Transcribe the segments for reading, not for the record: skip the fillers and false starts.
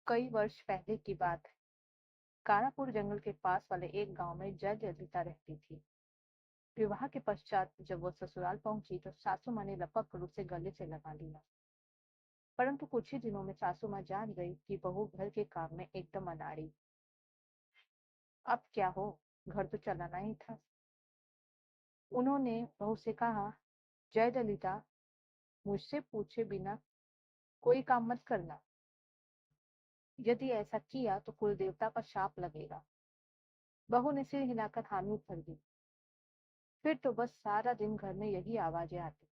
कई वर्ष पहले की बात है। कारापुर जंगल के पास वाले एक गांव में जयललिता रहती थी। विवाह के पश्चात जब वो ससुराल पहुंची तो सासू माँ ने लपक कर उसे गले से लगा लिया। परंतु कुछ ही दिनों में सासू माँ जान गई कि बहू घर के काम में एकदम अनाड़ी। अब क्या हो, घर तो चलाना ही था। उन्होंने बहू से कहा, जयललिता, मुझसे पूछे बिना कोई काम मत करना। यदि ऐसा किया तो कुल देवता का शाप लगेगा। बहू ने सिर हिलाकर हामी भर दी। फिर तो बस सारा दिन घर में यही आवाजें आती।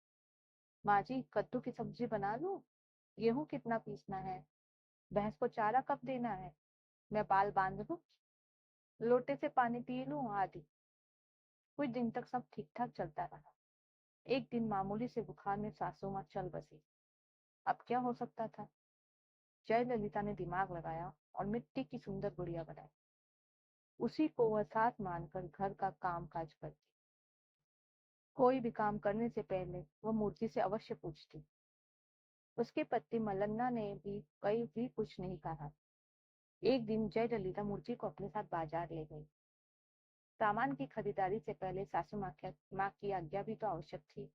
माँ जी, कद्दू की सब्जी बना लूं? गेहूं कितना पीसना है? भैंस को चारा कब देना है? मैं बाल बांध लूं? लोटे से पानी पी लूं आदि। कुछ दिन तक सब ठीक ठाक चलता रहा। एक दिन मामूली से बुखार में सासू माँ चल बसी। अब क्या हो सकता था। जयललिता ने दिमाग लगाया और मिट्टी की सुंदर गुड़िया बनाई। उसी को वह साथ मानकर घर का काम काज करती। कोई भी काम करने से पहले वह मूर्ति से अवश्य पूछती। उसके पति मल्लन्ना ने भी कई भी कुछ नहीं कहा। एक दिन जयललिता मूर्ति को अपने साथ बाजार ले गई। सामान की खरीदारी से पहले सासू माँ की आज्ञा भी तो आवश्यक थी।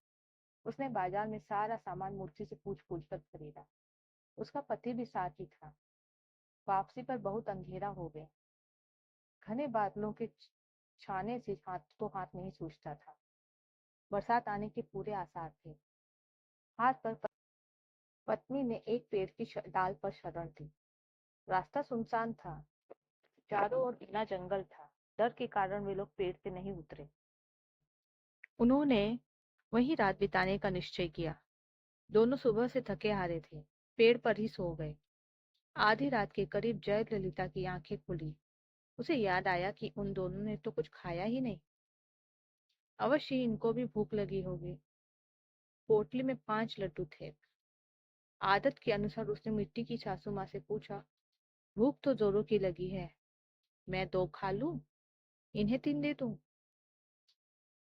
उसने बाजार में सारा सामान मूर्ति से पूछ पूछ कर खरीदा। उसका पति भी साथ ही था। वापसी पर बहुत अंधेरा हो गया। घने बादलों के छाने से हाथ नहीं सूझता था। बरसात आने के पूरे आसार थे। हाथ पर पत्नी ने एक पेड़ की डाल पर शरण दी। रास्ता सुनसान था। चारों ओर घना जंगल था। डर के कारण वे लोग पेड़ से नहीं उतरे। उन्होंने वहीं रात बिताने का निश्चय किया। दोनों सुबह से थके हारे थे। पेड़ पर ही सो गए। आधी रात के करीब जयललिता की आंखें खुली। उसे याद आया कि उन दोनों ने तो कुछ खाया ही नहीं। अवश्य ही इनको भी भूख लगी होगी। पोटली में 5 लड्डू थे। आदत के अनुसार उसने मिट्टी की सासू माँ से पूछा, भूख तो जोरों की लगी है, मैं 2 खा लूं? इन्हें 3 दे दूं?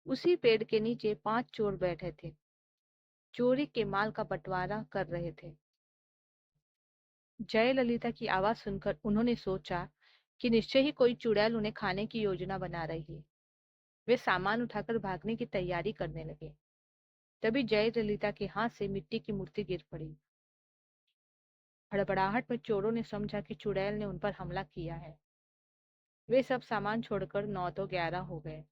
उसी पेड़ के नीचे 5 चोर बैठे थे। चोरी के माल का बंटवारा कर रहे थे। जयललिता की आवाज सुनकर उन्होंने सोचा कि निश्चय ही कोई चुड़ैल उन्हें खाने की योजना बना रही है। वे सामान उठाकर भागने की तैयारी करने लगे। तभी जयललिता के हाथ से मिट्टी की मूर्ति गिर पड़ी। हड़बड़ाहट में चोरों ने समझा कि चुड़ैल ने उन पर हमला किया है। वे सब सामान छोड़कर 9 तो 11 हो गए।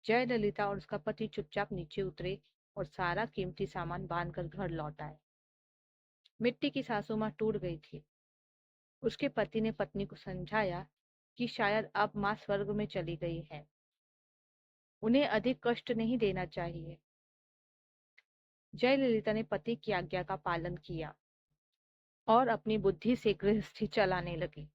जयललिता और उसका पति चुपचाप नीचे उतरे और सारा कीमती सामान बांधकर घर लौट आए। मिट्टी की सासू माँ टूट गई थी। उसके पति ने पत्नी को समझाया कि शायद अब माँ स्वर्ग में चली गई है, उन्हें अधिक कष्ट नहीं देना चाहिए। जयललिता ने पति की आज्ञा का पालन किया और अपनी बुद्धि से गृहस्थी चलाने लगी।